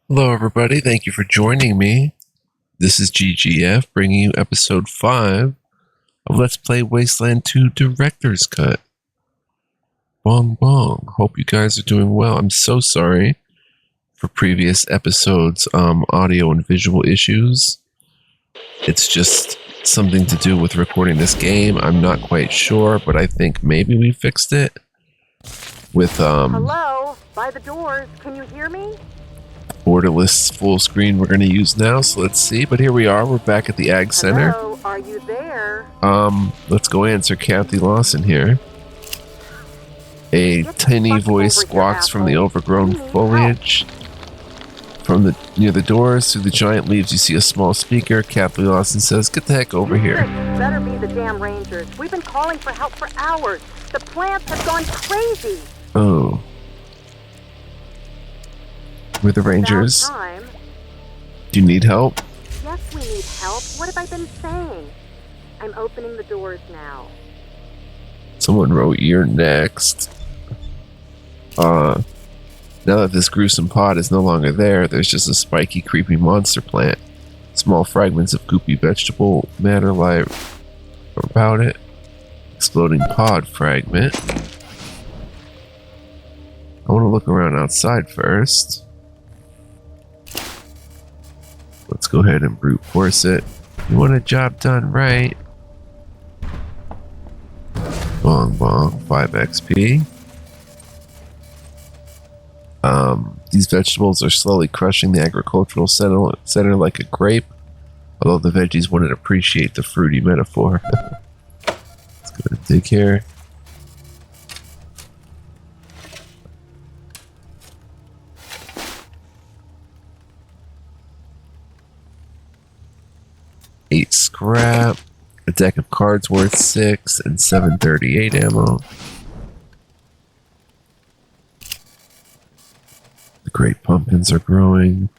Hello, everybody. Thank you for joining me. This is GGF bringing you episode 5 of Let's Play Wasteland 2 Director's Cut. Bong bong. Hope you guys are doing well. I'm so sorry for previous episodes' audio and visual issues. It's just something to do with recording this game. I'm not quite sure, but I think maybe we fixed it with Hello? By the doors. Can you hear me? borderless full screen we're going to use now, so let's see. But here we are. We're back at the Ag Center. Hello? Are you there? Let's go answer Kathy Lawson here. A tiny voice squawks from the overgrown foliage. From near the doors, through the giant leaves, you see a small speaker. Kathy Lawson says, "Get the heck over here." This better be the damn Rangers. We've been calling for help for hours. The plants have gone crazy. Oh. We're the Rangers. About time. Do you need help? Yes, we need help. What have I been saying? I'm opening the doors now. Someone wrote, "You're next." Now that this gruesome pod is no longer there, there's just a spiky, creepy monster plant. Small fragments of goopy vegetable matter lie about it. Exploding pod fragment. I want to look around outside first. Let's go ahead and brute force it. You want a job done right. Bong bong, 5 XP. These vegetables are slowly crushing the agricultural center like a grape, although the veggies wouldn't appreciate the fruity metaphor. Let's go ahead and dig here. Eight scrap, a deck of cards worth 6, and 738 ammo. The great pumpkins are growing.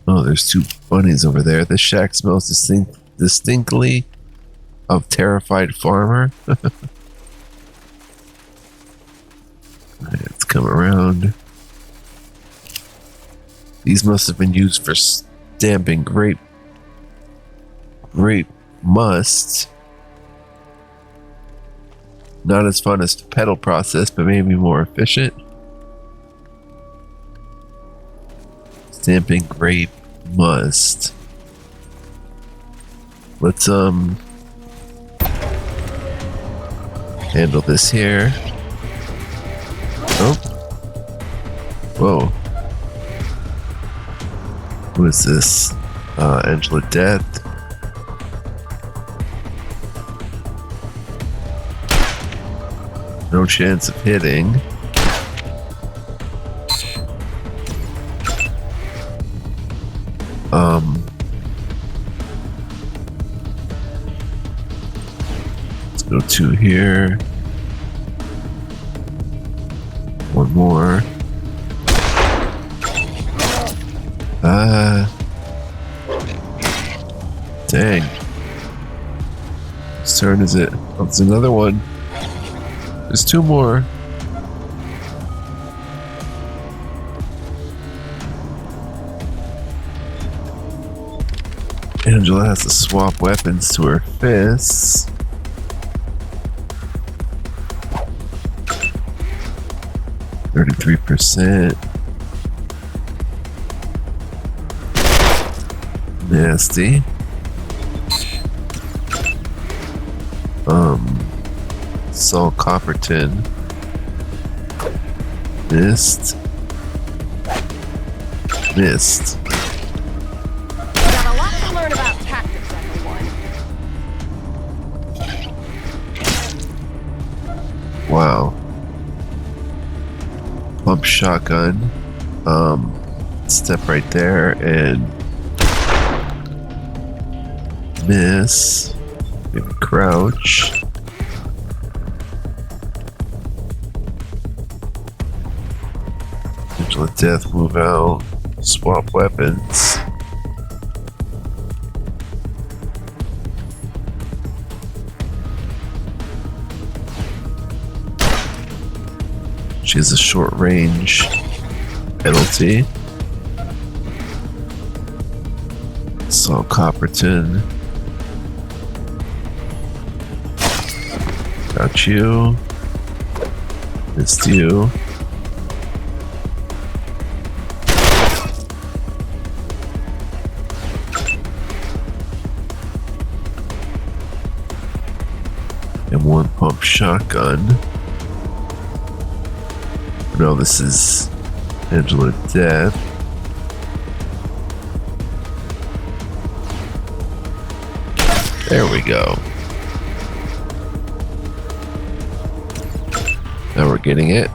Oh, there's 2 bunnies over there. This shack smells distinctly of terrified farmer. Let's come around. These must have been used for stamping grape must. Not as fun as the pedal process, but maybe more efficient. Stamping grape must. Let's handle this here. Oh. Whoa. Who is this? Angela Death. No chance of hitting. Let's go 2 here. 1 more. Dang. Whose turn is it? Oh, it's another one. There's 2 more. Angela has to swap weapons to her fists. %. Nasty. Saul Copperton. Missed. Missed. Got a lot to learn about tactics, everyone. Wow. Pump shotgun. Step right there and miss. Maybe crouch. Angel of Death, move out. Swap weapons. She has a short range penalty. Saul Copperton. Got you. Missed you. And one pump shotgun. No, this is Angela Death. There we go. Now we're getting it.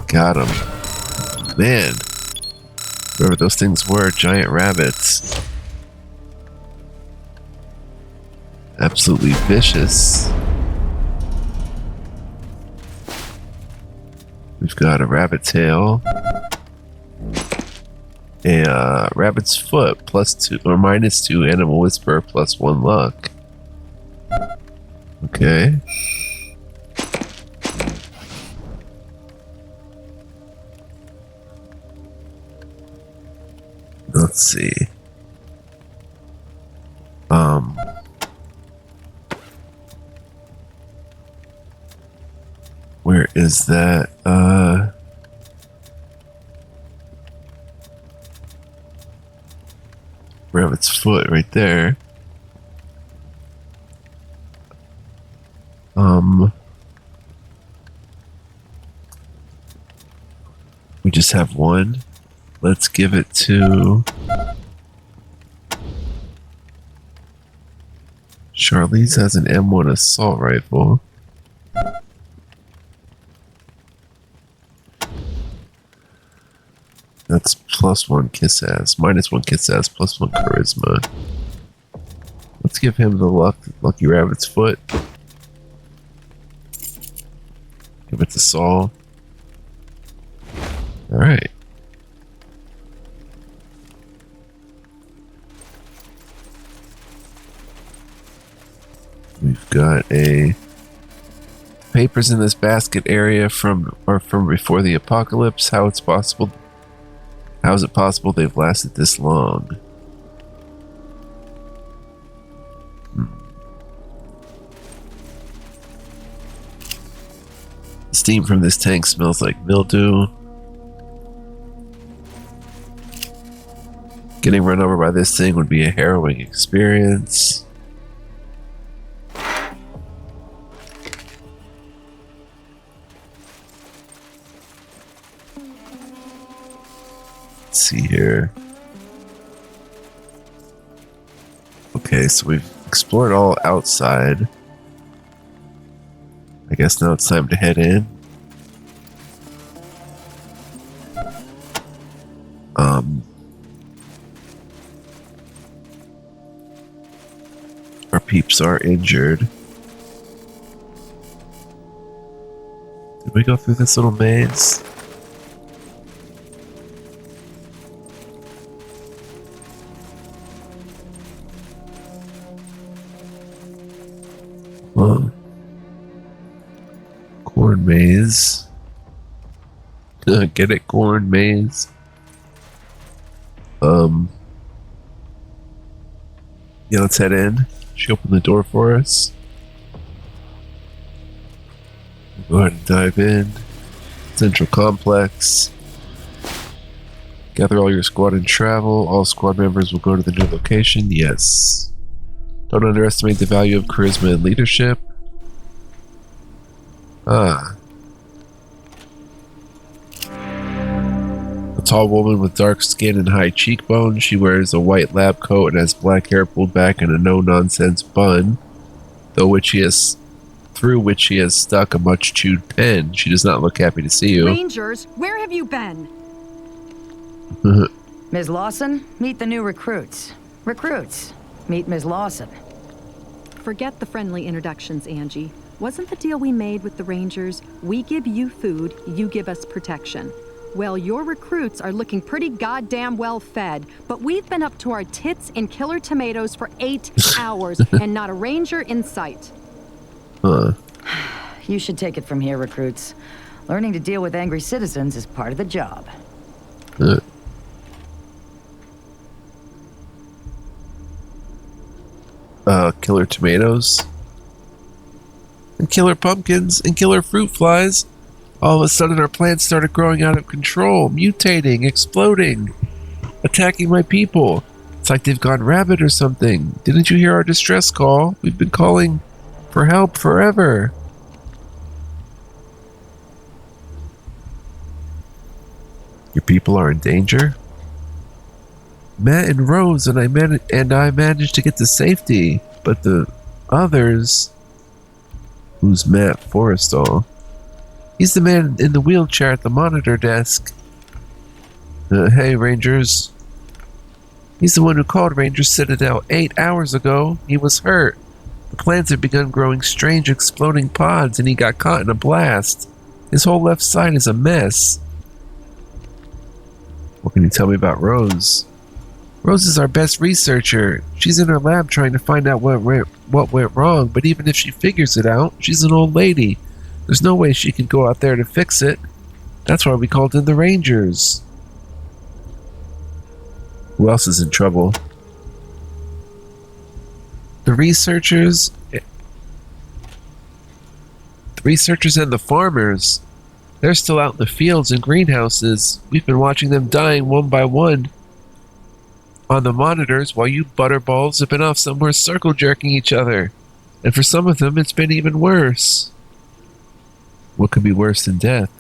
Got him. Man. Whatever those things were, giant rabbits. Absolutely vicious. We've got a rabbit tail. A rabbit's foot +2 or -2, animal whisper +1 luck. Okay. Let's see. Where is that? Rabbit's foot right there. We just have one. Let's give it to Charlize. Has an M1 assault rifle. That's +1 kiss ass, -1 kiss ass, +1 charisma. Let's give him the lucky rabbit's foot. Give it to Saul. Alright. We've got a papers in this basket area from before the apocalypse. How is it possible they've lasted this long? Steam from this tank smells like mildew. Getting run over by this thing would be a harrowing experience. Let's see here. Okay, so we've explored all outside. I guess now it's time to head in. Our peeps are injured. Did we go through this little maze? Whoa. Corn maze. Get it, corn maze. Yeah, let's head in. She opened the door for us. We'll go ahead and dive in. Central Complex. Gather all your squad and travel. All squad members will go to the new location. Yes. Don't underestimate the value of charisma and leadership. Ah. A tall woman with dark skin and high cheekbones. She wears a white lab coat and has black hair pulled back in a no-nonsense bun, through which she has stuck a much-chewed pen. She does not look happy to see you. Rangers, where have you been? Ms. Lawson, meet the new recruits. Recruits, meet Ms. Lawson. Forget the friendly introductions, Angie. Wasn't the deal we made with the Rangers, we give you food, you give us protection? Well, your recruits are looking pretty goddamn well fed, but we've been up to our tits in killer tomatoes for 8 hours and not a Ranger in sight. You should take it from here, recruits. Learning to deal with angry citizens is part of the job. Killer tomatoes. And killer pumpkins and killer fruit flies. All of a sudden our plants started growing out of control, mutating, exploding, attacking my people. It's like they've gone rabid or something. Didn't you hear our distress call? We've been calling for help forever. Your people are in danger? Matt and Rose and I managed to get to safety, but the others... Who's Matt Forrestal? He's the man in the wheelchair at the monitor desk. Hey, Rangers. He's the one who called Ranger Citadel 8 hours ago. He was hurt. The plants had begun growing strange exploding pods and he got caught in a blast. His whole left side is a mess. What can you tell me about Rose? Rose is our best researcher. She's in her lab trying to find out what went wrong, but even if she figures it out, she's an old lady. There's no way she can go out there to fix it. That's why we called in the Rangers. Who else is in trouble? The researchers and the farmers. They're still out in the fields and greenhouses. We've been watching them dying one by one on the monitors while you butterballs have been off somewhere circle jerking each other. And for some of them, it's been even worse. What could be worse than death?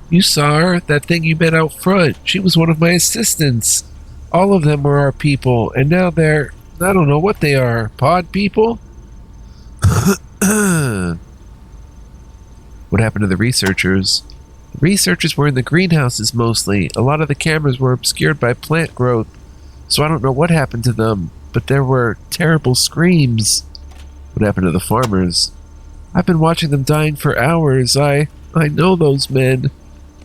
You saw her, that thing you met out front. She was one of my assistants. All of them were our people, and now they're... I don't know what they are. Pod people? What happened to the researchers? The researchers were in the greenhouses mostly. A lot of the cameras were obscured by plant growth, so I don't know what happened to them, but there were terrible screams. What happened to the farmers? I've been watching them dying for hours. I know those men.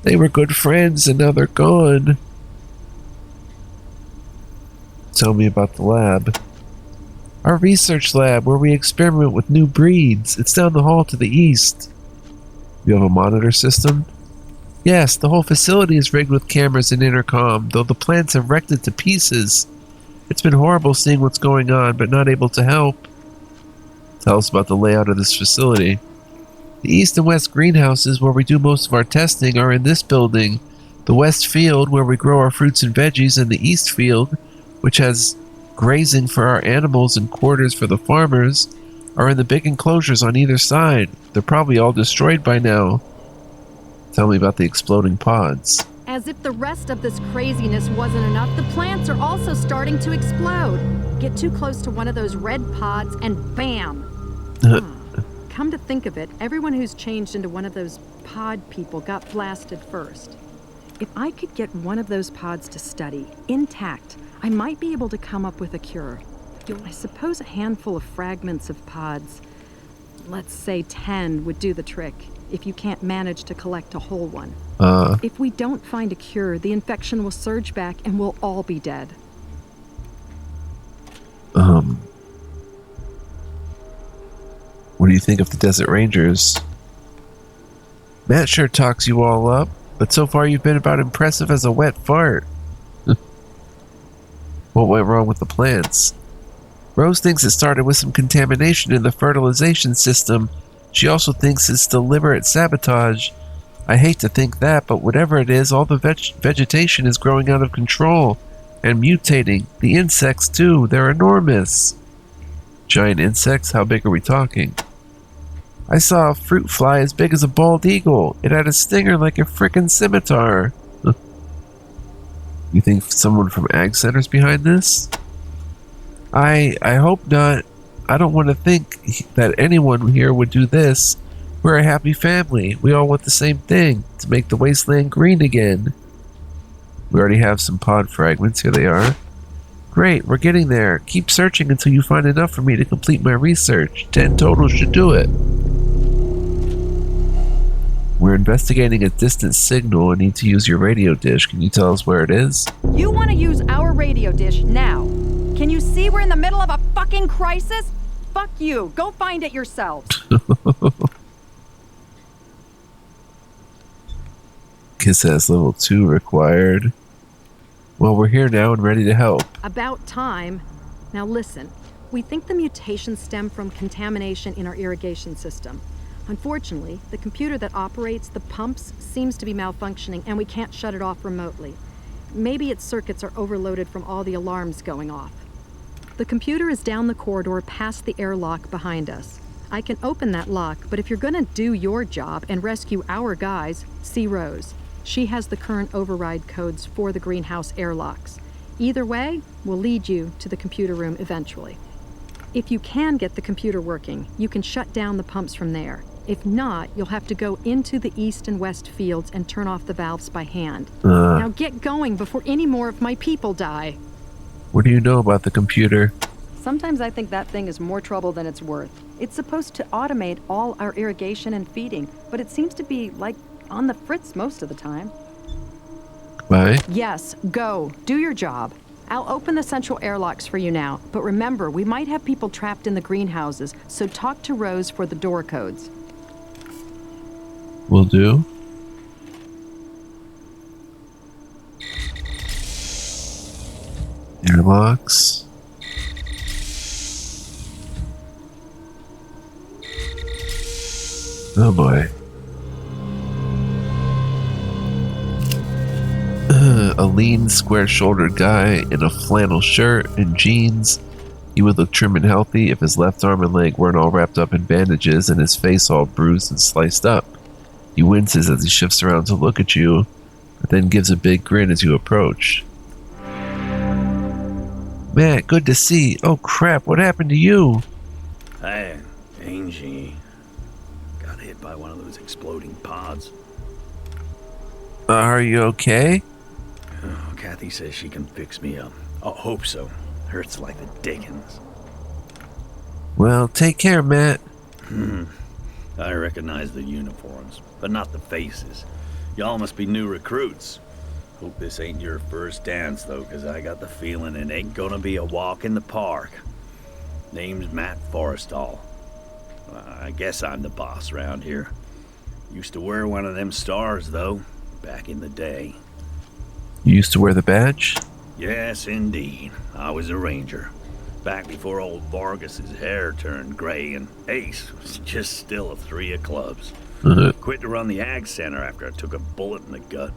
They were good friends, and now they're gone. Tell me about the lab. Our research lab, where we experiment with new breeds. It's down the hall to the east. You have a monitor system? Yes, the whole facility is rigged with cameras and intercom, though the plants have wrecked it to pieces. It's been horrible seeing what's going on, but not able to help. Tell us about the layout of this facility. The east and west greenhouses, where we do most of our testing, are in this building. The west field, where we grow our fruits and veggies, and the east field, which has grazing for our animals and quarters for the farmers, are in the big enclosures on either side. They're probably all destroyed by now. Tell me about the exploding pods. As if the rest of this craziness wasn't enough, the plants are also starting to explode. Get too close to one of those red pods and bam! Come to think of it, everyone who's changed into one of those pod people got blasted first. If I could get one of those pods to study, intact, I might be able to come up with a cure. I suppose a handful of fragments of pods, let's say 10, would do the trick, if you can't manage to collect a whole one. If we don't find a cure, the infection will surge back and we'll all be dead. What do you think of the Desert Rangers? Matt sure talks you all up, but so far you've been about impressive as a wet fart. What went wrong with the plants? Rose thinks it started with some contamination in the fertilization system. She also thinks it's deliberate sabotage. I hate to think that, but whatever it is, all the vegetation is growing out of control and mutating. The insects too, they're enormous. Giant insects? How big are we talking? I saw a fruit fly as big as a bald eagle. It had a stinger like a frickin' scimitar. You think someone from Ag Center's behind this? I hope not. I don't want to think that anyone here would do this. We're a happy family. We all want the same thing, to make the wasteland green again. We already have some pod fragments. Here they are. Great, we're getting there. Keep searching until you find enough for me to complete my research. 10 total should do it. We're investigating a distant signal and need to use your radio dish. Can you tell us where it is? You want to use our radio dish now? Can you see we're in the middle of a fucking crisis? Fuck you. Go find it yourself. Kiss has level 2 required. Well, we're here now and ready to help. About time. Now listen, we think the mutations stem from contamination in our irrigation system. Unfortunately, the computer that operates the pumps seems to be malfunctioning and we can't shut it off remotely. Maybe its circuits are overloaded from all the alarms going off. The computer is down the corridor past the airlock behind us. I can open that lock, but if you're gonna do your job and rescue our guys, see Rose. She has the current override codes for the greenhouse airlocks. Either way, we'll lead you to the computer room eventually. If you can get the computer working, you can shut down the pumps from there. If not, you'll have to go into the east and west fields and turn off the valves by hand. Now get going before any more of my people die. What do you know about the computer? Sometimes I think that thing is more trouble than it's worth. It's supposed to automate all our irrigation and feeding, but it seems to be, like, on the fritz most of the time. Bye. Yes, go. Do your job. I'll open the central airlocks for you now, but remember, we might have people trapped in the greenhouses, so talk to Rose for the door codes. Will do. Airlocks. Oh boy. A lean, square-shouldered guy in a flannel shirt and jeans. He would look trim and healthy if his left arm and leg weren't all wrapped up in bandages and his face all bruised and sliced up. He winces as he shifts around to look at you, but then gives a big grin as you approach. Matt, good to see. Oh crap, what happened to you? Hey, Angie. Got hit by one of those exploding pods. Are you okay? Oh, Kathy says she can fix me up. I hope so. Hurts like the dickens. Well, take care, Matt. I recognize the uniforms, but not the faces. Y'all must be new recruits. Hope this ain't your first dance, though, 'cause I got the feeling it ain't gonna be a walk in the park. Name's Matt Forrestal. I guess I'm the boss around here. Used to wear one of them stars, though, back in the day. You used to wear the badge? Yes, indeed. I was a ranger. Back before old Vargas's hair turned gray and Ace was just still a 3 of clubs. Quit to run the ag center after I took a bullet in the gut.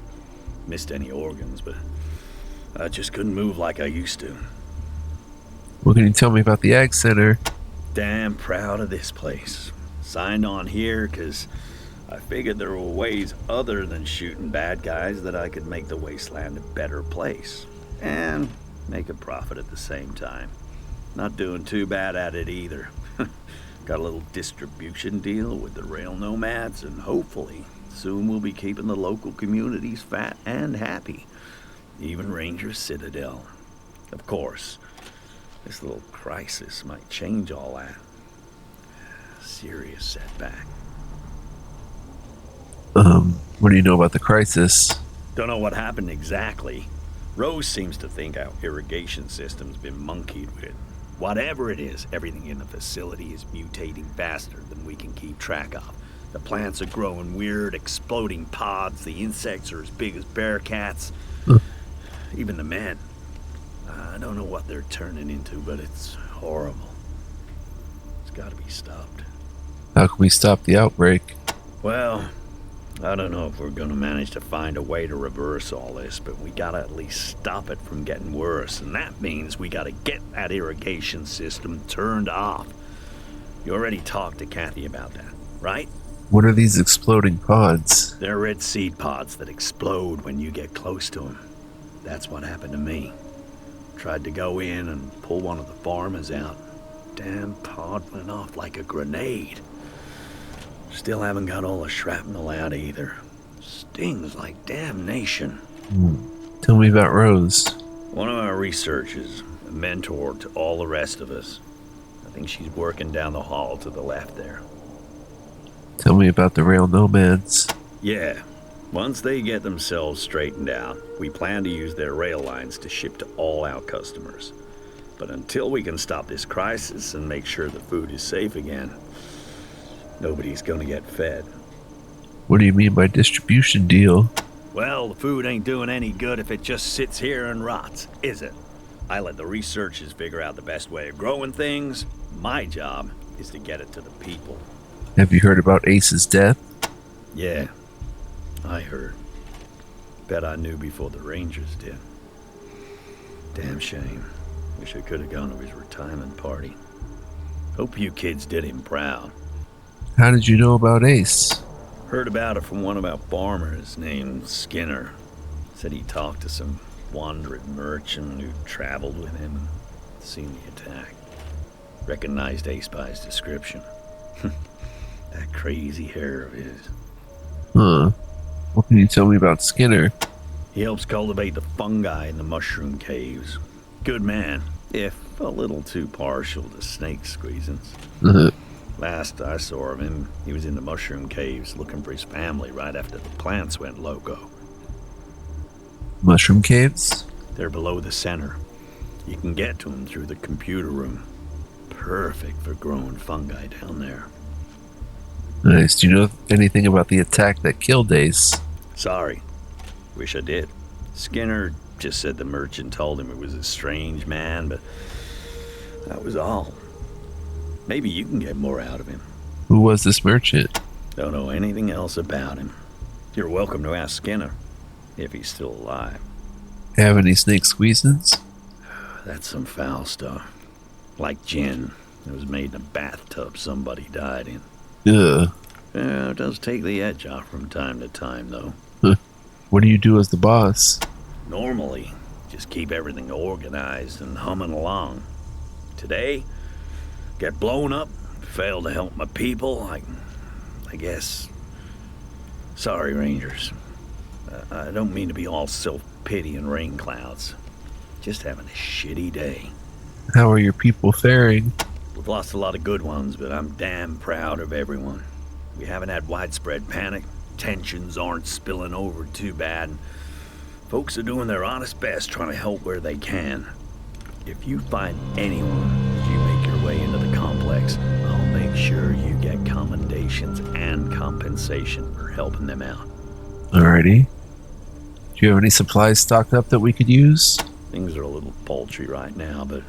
Missed any organs, but I just couldn't move like I used to. What can you tell me about the ag center? Damn proud of this place. Signed on here 'cause I figured there were ways other than shooting bad guys that I could make the Wasteland a better place. And make a profit at the same time. Not doing too bad at it either. Got a little distribution deal with the rail nomads, and hopefully soon we'll be keeping the local communities fat and happy. Even Ranger Citadel. Of course, this little crisis might change all that. Serious setback. What do you know about the crisis? Don't know what happened exactly. Rose seems to think our irrigation system's been monkeyed with. Whatever it is, everything in the facility is mutating faster than we can keep track of. The plants are growing weird, exploding pods. The insects are as big as bear cats. Even the men. I don't know what they're turning into, but it's horrible. It's gotta be stopped. How can we stop the outbreak? Well, I don't know if we're gonna manage to find a way to reverse all this, but we gotta at least stop it from getting worse, and that means we gotta get that irrigation system turned off. You already talked to Kathy about that, right? What are these exploding pods? They're red seed pods that explode when you get close to them. That's what happened to me. Tried to go in and pull one of the farmers out. Damn pod went off like a grenade. Still haven't got all the shrapnel out either. Stings like damnation. Tell me about Rose. One of our researchers, a mentor to all the rest of us. I think she's working down the hall to the left there. Tell me about the rail nomads. Yeah, once they get themselves straightened out, we plan to use their rail lines to ship to all our customers. But until we can stop this crisis and make sure the food is safe again, Nobody's gonna get fed. What do you mean by distribution deal? Well, the food ain't doing any good if it just sits here and rots, is it? I let the researchers figure out the best way of growing things. My job is to get it to the people. Have you heard about Ace's death? Yeah, I heard. Bet I knew before the Rangers did. Damn shame. Wish I could have gone to his retirement party. Hope you kids did him proud. How did you know about Ace? Heard about it from one of our farmers named Skinner. Said he talked to some wandering merchant who traveled with him and seen the attack. Recognized Ace by his description. That crazy hair of his. Huh. What can you tell me about Skinner? He helps cultivate the fungi in the mushroom caves. Good man, if a little too partial to snake squeezings. Last I saw of him, he was in the mushroom caves looking for his family right after the plants went loco. Mushroom caves? They're below the center. You can get to them through the computer room. Perfect for growing fungi down there. Nice. Do you know anything about the attack that killed Ace? Sorry. Wish I did. Skinner just said the merchant told him it was a strange man, but that was all. Maybe you can get more out of him. Who was this merchant? Don't know anything else about him. You're welcome to ask Skinner, if he's still alive. Have any snake squeezins? That's some foul stuff. Like gin. It was made in a bathtub somebody died in. Ugh. It does take the edge off from time to time, though. What do you do as the boss? Normally, just keep everything organized and humming along. Today, get blown up, fail to help my people, I guess. Sorry, Rangers. I don't mean to be all self-pity and rain clouds. Just having a shitty day. How are your people faring? We've lost a lot of good ones, but I'm damn proud of everyone. We haven't had widespread panic. Tensions aren't spilling over too bad. Folks are doing their honest best trying to help where they can. If you find anyone as you make your way into the complex, I'll make sure you get commendations and compensation for helping them out. Alrighty. Do you have any supplies stocked up that we could use? Things are a little paltry right now, but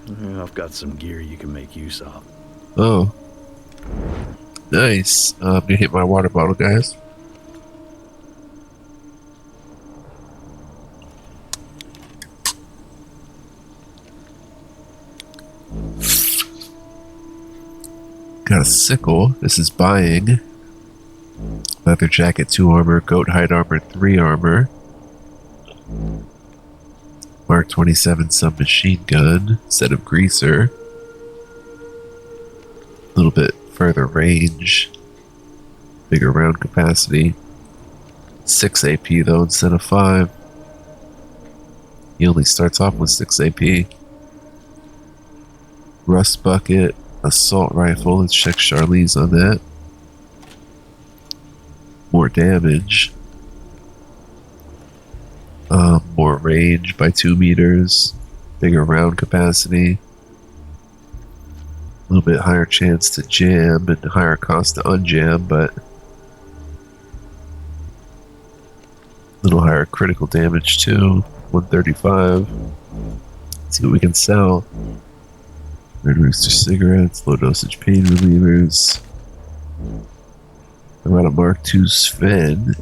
I've got some gear you can make use of. Oh. Nice. I'm gonna hit my water bottle, guys. Got a sickle. This is buying. Leather jacket, 2 armor. Goat hide armor, 3 armor. Mark 27 submachine gun. Set of greaser. A little bit further range. Bigger round capacity. 6 AP though instead of 5. He only starts off with 6 AP. Rust bucket. Assault rifle. Let's check Charlize on that. More damage. More range by 2 meters. Bigger round capacity. A little bit higher chance to jam and higher cost to unjam, but a little higher critical damage too. 135. Let's see what we can sell. Red Rooster cigarettes, low dosage pain relievers. I got a Mark II Sven.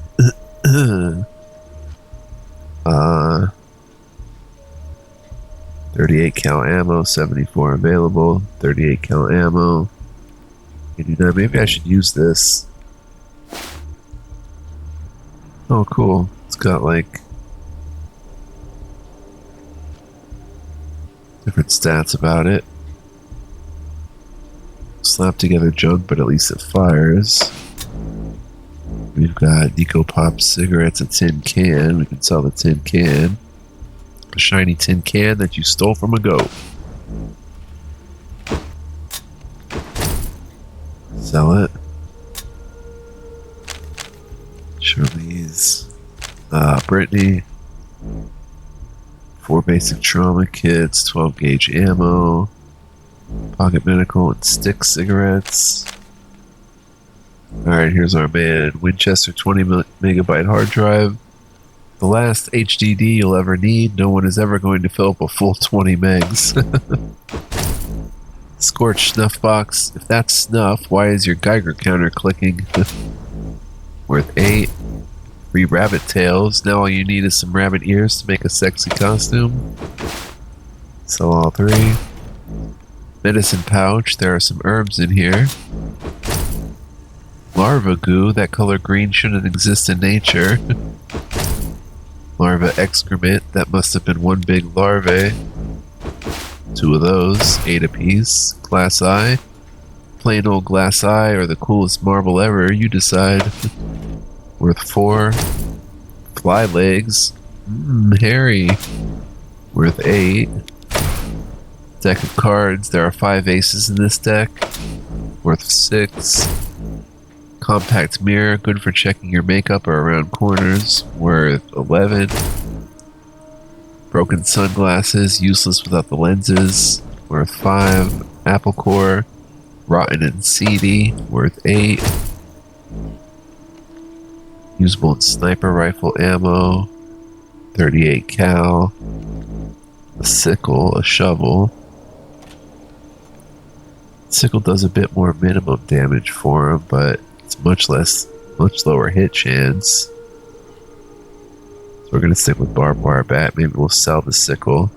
38 cal ammo, 74 available. 38 cal ammo. Maybe I should use this. Oh, cool. It's got like different stats about it. Slap together junk, but at least it fires. We've got Nico Pop cigarettes, a tin can. We can sell the tin can. A shiny tin can that you stole from a goat. Sell it. Charlize. Brittany. 4 basic trauma kits, 12 gauge ammo. Pocket medical and stick cigarettes. Alright, here's our man. Winchester 20 megabyte hard drive. The last HDD you'll ever need. No one is ever going to fill up a full 20 megs. Scorched snuff box. If that's snuff, why is your Geiger counter clicking? Worth 8. Free rabbit tails. Now all you need is some rabbit ears to make a sexy costume. Sell all 3. Medicine pouch. There are some herbs in here. Larva goo. That color green shouldn't exist in nature. Larva excrement. That must have been one big larvae. 2 of those. 8 apiece. Glass eye. Plain old glass eye or the coolest marble ever. You decide. Worth 4. Fly legs. Hairy. Worth 8. Deck of cards. There are 5 aces in this deck. Worth 6. Compact mirror, good for checking your makeup or around corners. Worth 11. Broken sunglasses, useless without the lenses. Worth 5. Apple core, rotten and seedy. Worth 8. Usable in sniper rifle ammo. 38 cal. A sickle, a shovel. Sickle does a bit more minimum damage for him, but it's much lower hit chance. So we're gonna stick with barbed wire bat. Maybe we'll sell the sickle.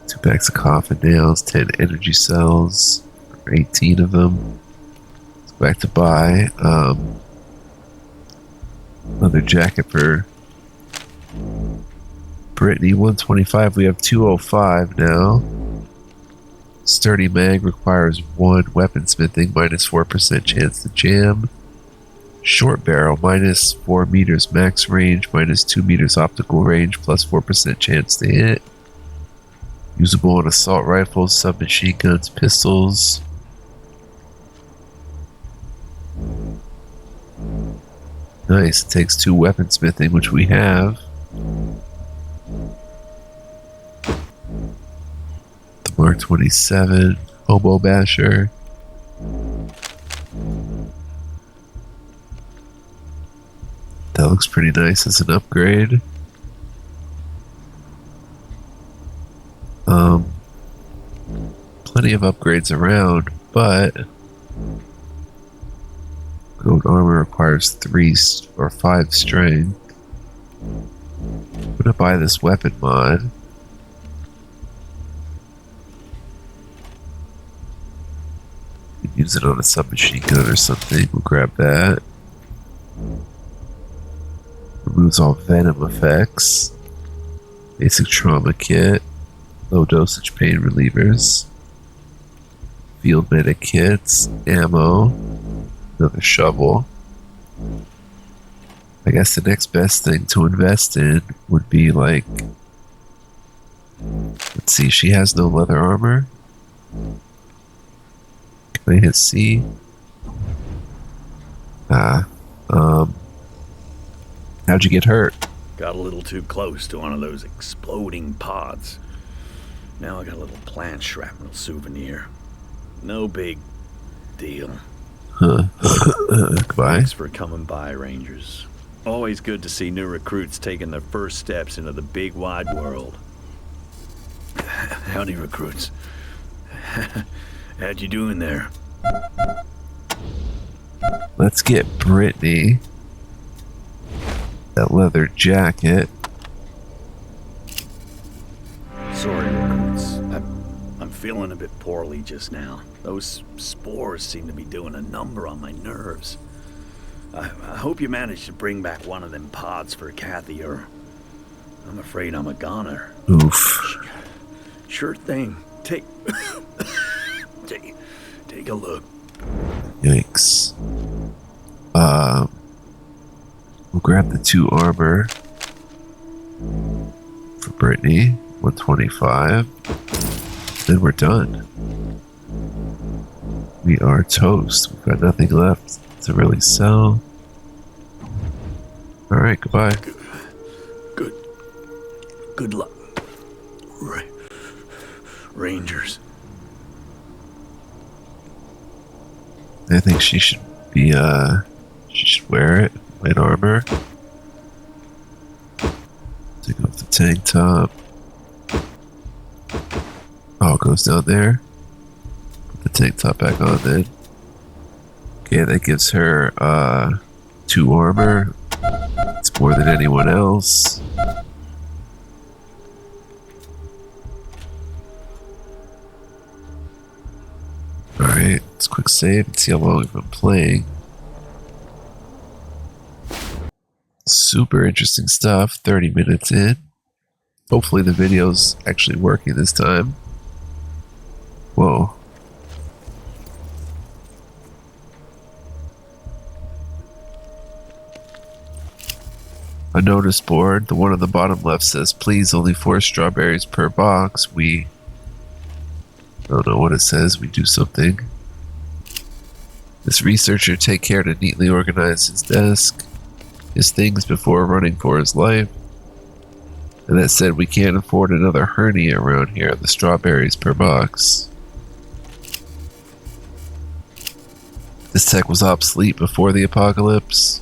2 packs of coffin nails, 10 energy cells, 18 of them. Let's go back to buy. Another jacket for Brittany, 125. We have 205 now. Sturdy mag requires 1 weaponsmithing, minus 4% chance to jam. Short barrel, minus 4 meters max range, minus 2 meters optical range, plus 4% chance to hit. Usable on assault rifles, submachine guns, pistols. Nice, it takes 2 weaponsmithing, which we have. Mark 27, Hobo Basher. That looks pretty nice as an upgrade. Plenty of upgrades around, but gold armor requires 3 or 5 strength. I'm gonna buy this weapon mod. Use it on a submachine gun or something. We'll grab that. Removes all venom effects. Basic trauma kit. Low dosage pain relievers. Field medic kits. Ammo. Another shovel. I guess the next best thing to invest in would be like... Let's see, she has no leather armor. Can I hit C? How'd you get hurt? Got a little too close to one of those exploding pods. Now I got a little plant shrapnel souvenir. No big deal. Huh. Goodbye. Thanks for coming by, Rangers. Always good to see new recruits taking their first steps into the big wide world. Howdy, recruits. How'd you doing there? Let's get Brittany that leather jacket. Sorry, recruits. I'm feeling a bit poorly just now. Those spores seem to be doing a number on my nerves. I hope you managed to bring back one of them pods for Kathy, or I'm afraid I'm a goner. Oof. Sure thing. Take a look. Yikes. We'll grab the 2 armor for Brittany. 125. Then we're done. We are toast. We've got nothing left to really sell. Alright, goodbye. Good luck. Rangers. I think she should be, she should wear it. Light armor. Take off the tank top. Oh, it goes down there. Put the tank top back on then. Okay, that gives her, 2 armor. It's more than anyone else. Alright, let's quick save and see how long we've been playing. Super interesting stuff. 30 minutes in. Hopefully the video's actually working this time. Whoa. A notice board. The one on the bottom left says, please, only 4 strawberries per box. I don't know what it says. We do something. This researcher take care to neatly organize his desk, his things before running for his life. And that said, we can't afford another hernia around here. The strawberries per box. This tech was obsolete before the apocalypse.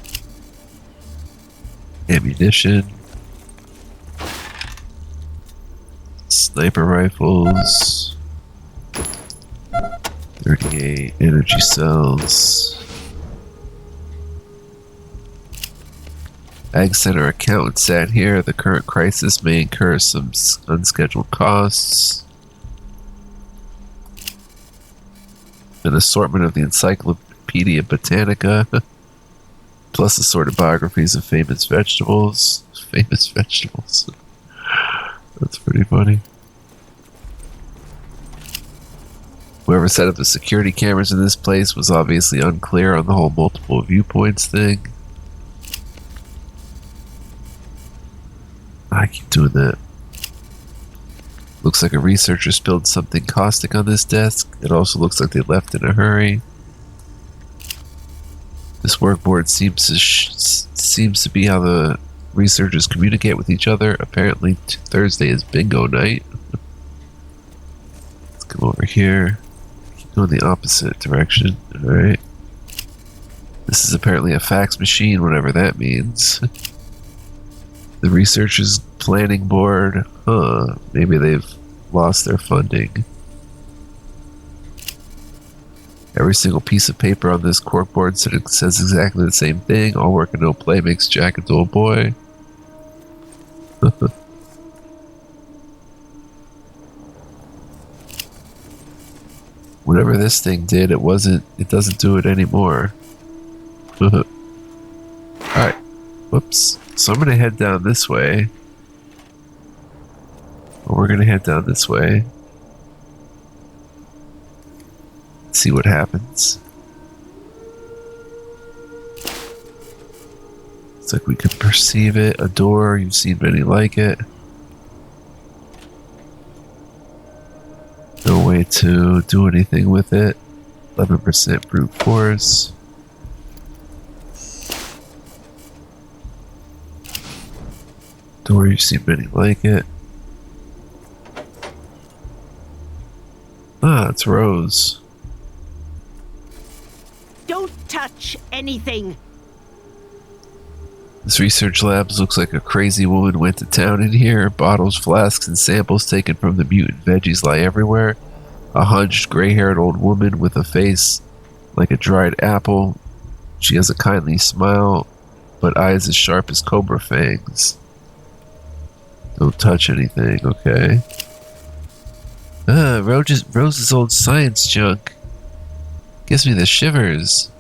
Ammunition. Sniper rifles. 38 energy cells. Ag Center accountant sat here. The current crisis may incur some unscheduled costs. An assortment of the Encyclopedia Britannica, plus assorted biographies of famous vegetables. Famous vegetables. That's pretty funny. Whoever set up the security cameras in this place was obviously unclear on the whole multiple viewpoints thing. I keep doing that. Looks like a researcher spilled something caustic on this desk. It also looks like they left in a hurry. This workboard seems to be how the researchers communicate with each other. Apparently Thursday is bingo night. Let's come over here. Keep going the opposite direction. Alright. This is apparently a fax machine, whatever that means. The researchers' planning board. Maybe they've lost their funding. Every single piece of paper on this corkboard says exactly the same thing. All work and no play makes Jack a dull boy. Whatever this thing did, it doesn't do it anymore. Alright. Whoops. So I'm gonna head down this way. Or we're gonna head down this way. See what happens. It's like we can perceive it. A door, you've seen many like it. No way to do anything with it. 11% brute force. Door, you've seen many like it. Ah, it's Rose. Don't touch anything. This research lab looks like a crazy woman went to town in here. Bottles, flasks, and samples taken from the mutant veggies lie everywhere. A hunched, gray-haired old woman with a face like a dried apple. She has a kindly smile, but eyes as sharp as cobra fangs. Don't touch anything, okay? Rose's old science junk. Gives me the shivers.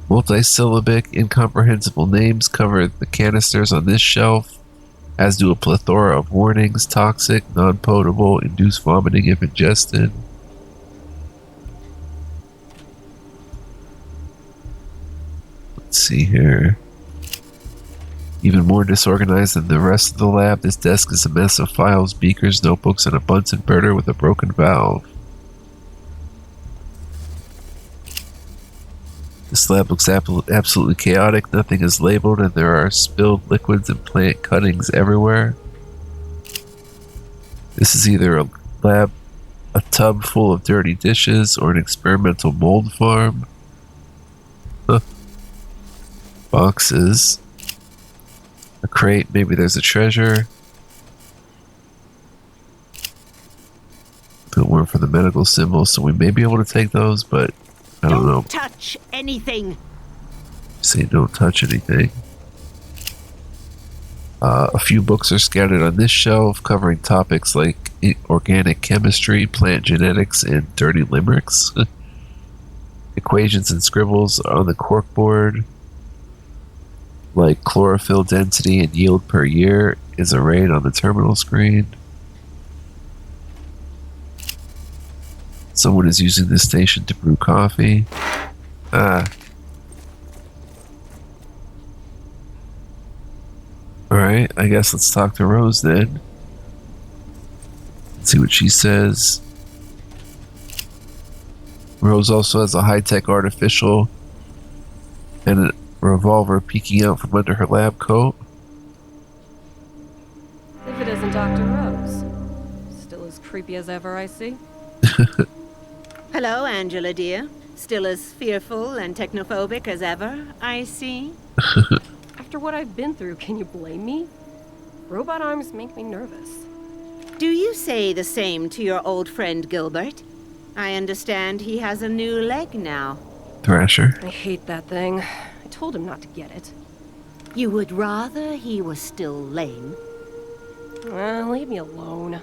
Multisyllabic, incomprehensible names cover the canisters on this shelf, as do a plethora of warnings: toxic, non-potable, induce vomiting if ingested. Let's see here. Even more disorganized than the rest of the lab, this desk is a mess of files, beakers, notebooks, and a Bunsen burner with a broken valve. This lab looks absolutely chaotic. Nothing is labeled, and there are spilled liquids and plant cuttings everywhere. This is either a tub full of dirty dishes, or an experimental mold farm. Boxes. A crate. Maybe there's a treasure. Don't work for the medical symbol, so we may be able to take those, but I don't know. Touch anything. Say don't touch anything. A few books are scattered on this shelf covering topics like organic chemistry, plant genetics, and dirty limericks. Equations and scribbles on the corkboard, like chlorophyll density and yield per year, is arrayed on the terminal screen. Someone is using this station to brew coffee. Alright, I guess let's talk to Rose then. Let's see what she says. Rose also has a high-tech artificial and a revolver peeking out from under her lab coat. If it isn't Dr. Rose. Still as creepy as ever, I see. Hello, Angela, dear. Still as fearful and technophobic as ever, I see. After what I've been through, can you blame me? Robot arms make me nervous. Do you say the same to your old friend Gilbert? I understand he has a new leg now. Thrasher. I hate that thing. I told him not to get it. You would rather he was still lame? Leave me alone.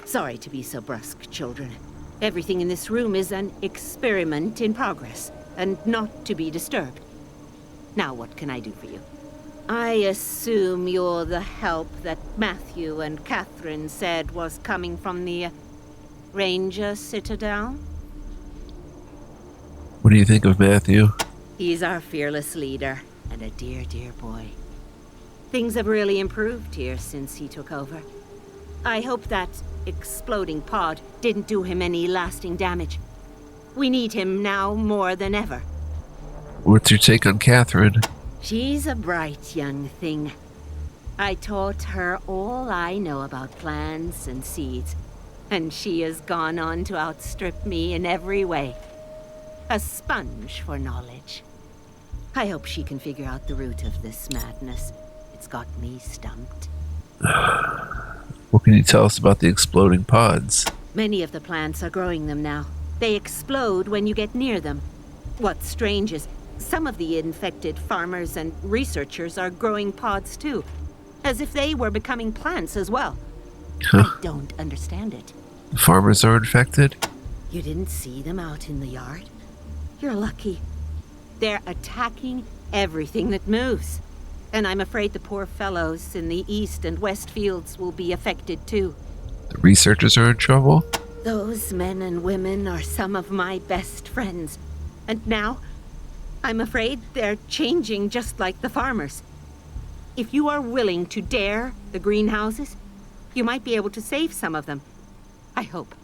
Sorry to be so brusque, children. Everything in this room is an experiment in progress, and not to be disturbed. Now what can I do for you? I assume you're the help that Matthew and Catherine said was coming from the Ranger Citadel? What do you think of Matthew? He's our fearless leader, and a dear, dear boy. Things have really improved here since he took over. I hope that exploding pod didn't do him any lasting damage. We need him now more than ever. What's your take on Catherine? She's a bright young thing. I taught her all I know about plants and seeds, and she has gone on to outstrip me in every way. A sponge for knowledge. I hope she can figure out the root of this madness. It's got me stumped. What can you tell us about the exploding pods? Many of the plants are growing them now. They explode when you get near them. What's strange is some of the infected farmers and researchers are growing pods too, as if they were becoming plants as well. I don't understand it. The farmers are infected? You didn't see them out in the yard? You're lucky. They're attacking everything that moves. And I'm afraid the poor fellows in the east and west fields will be affected too. The researchers are in trouble? Those men and women are some of my best friends. And now, I'm afraid they're changing just like the farmers. If you are willing to dare the greenhouses, you might be able to save some of them. I hope.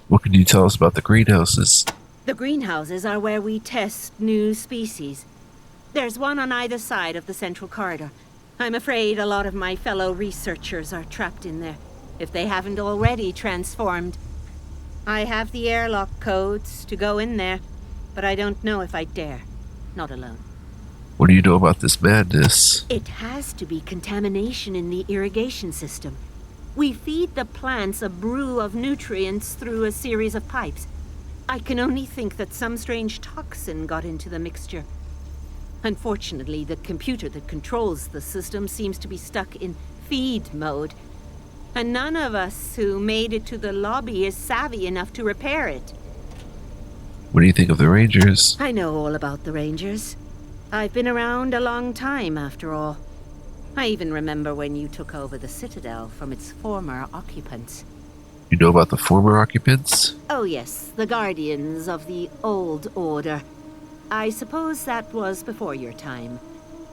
What can you tell us about the greenhouses? The greenhouses are where we test new species. There's one on either side of the central corridor. I'm afraid a lot of my fellow researchers are trapped in there, if they haven't already transformed. I have the airlock codes to go in there, but I don't know if I dare. Not alone. What do you know about this madness? It has to be contamination in the irrigation system. We feed the plants a brew of nutrients through a series of pipes. I can only think that some strange toxin got into the mixture. Unfortunately, the computer that controls the system seems to be stuck in feed mode. And none of us who made it to the lobby is savvy enough to repair it. What do you think of the Rangers? I know all about the Rangers. I've been around a long time, after all. I even remember when you took over the Citadel from its former occupants. You know about the former occupants? Oh yes, the Guardians of the Old Order. I suppose that was before your time.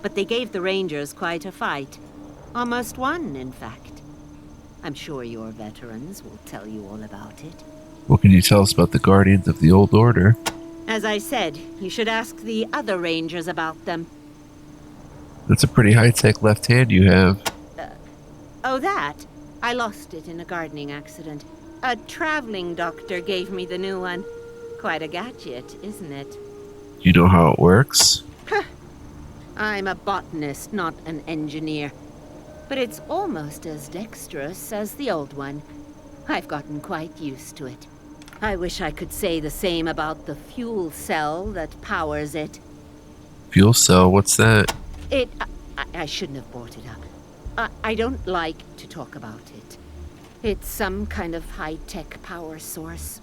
But they gave the Rangers quite a fight. Almost won, in fact. I'm sure your veterans will tell you all about it. What can you tell us about the Guardians of the Old Order? As I said, you should ask the other Rangers about them. That's a pretty high-tech left hand you have. Oh, that? I lost it in a gardening accident. A traveling doctor gave me the new one. Quite a gadget, isn't it? Do you know how it works? I'm a botanist, not an engineer. But it's almost as dexterous as the old one. I've gotten quite used to it. I wish I could say the same about the fuel cell that powers it. Fuel cell, what's that? I shouldn't have brought it up. I don't like to talk about it. It's some kind of high-tech power source.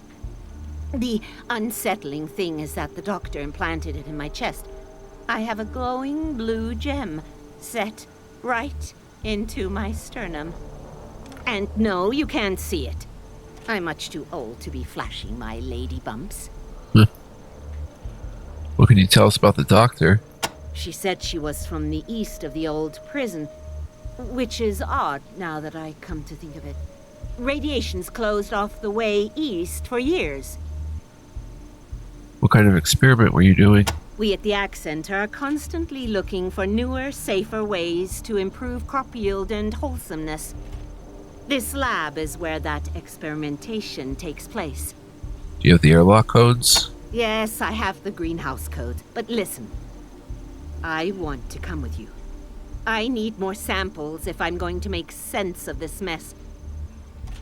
The unsettling thing is that the doctor implanted it in my chest. I have a glowing blue gem set right into my sternum. And no, you can't see it. I'm much too old to be flashing my lady bumps. What can you tell us about the doctor? She said she was from the east of the old prison, which is odd now that I come to think of it. Radiation's closed off the way east for years. What kind of experiment were you doing? We at the Ag Center are constantly looking for newer, safer ways to improve crop yield and wholesomeness. This lab is where that experimentation takes place. Do you have the airlock codes? Yes, I have the greenhouse code. But listen, I want to come with you. I need more samples if I'm going to make sense of this mess.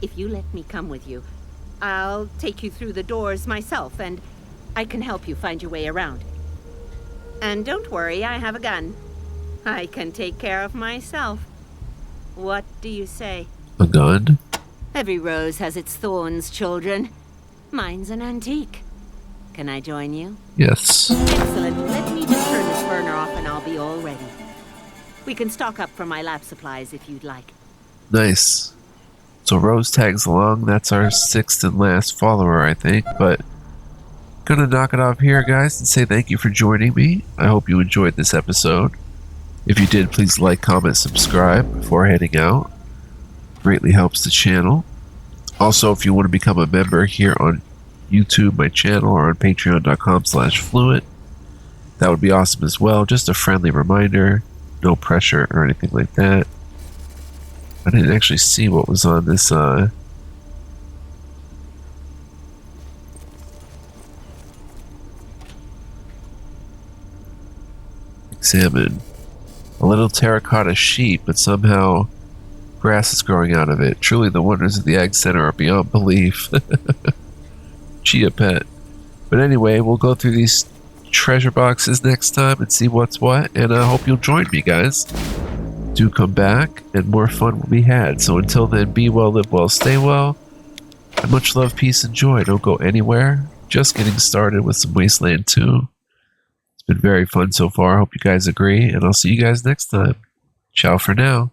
If you let me come with you, I'll take you through the doors myself, and I can help you find your way around. And don't worry, I have a gun. I can take care of myself. What do you say? A gun? Every rose has its thorns, children. Mine's an antique. Can I join you? Yes. Excellent. Let me just turn this burner off and I'll be all ready. We can stock up from my lab supplies if you'd like. Nice. So Rose tags along. That's our 6th and last follower, I think. But gonna knock it off here, guys, and say thank you for joining me. I hope you enjoyed this episode. If you did, please like, comment, subscribe before heading out. Greatly helps the channel. Also, if you want to become a member here on YouTube, my channel, or on patreon.com/fluent, that would be awesome as well. Just a friendly reminder. No pressure or anything like that. I didn't actually see what was on this examine. A little terracotta sheep, but somehow grass is growing out of it. Truly the wonders of the Ag Center are beyond belief. Chia pet. But anyway, we'll go through these treasure boxes next time and see what's what, and I hope you'll join me, guys. Do come back, and more fun will be had. So until then, be well, live well, stay well, and much love, peace, and joy. Don't go anywhere. Just getting started with some Wasteland 2. It's been very fun so far. I hope you guys agree, and I'll see you guys next time. Ciao for now.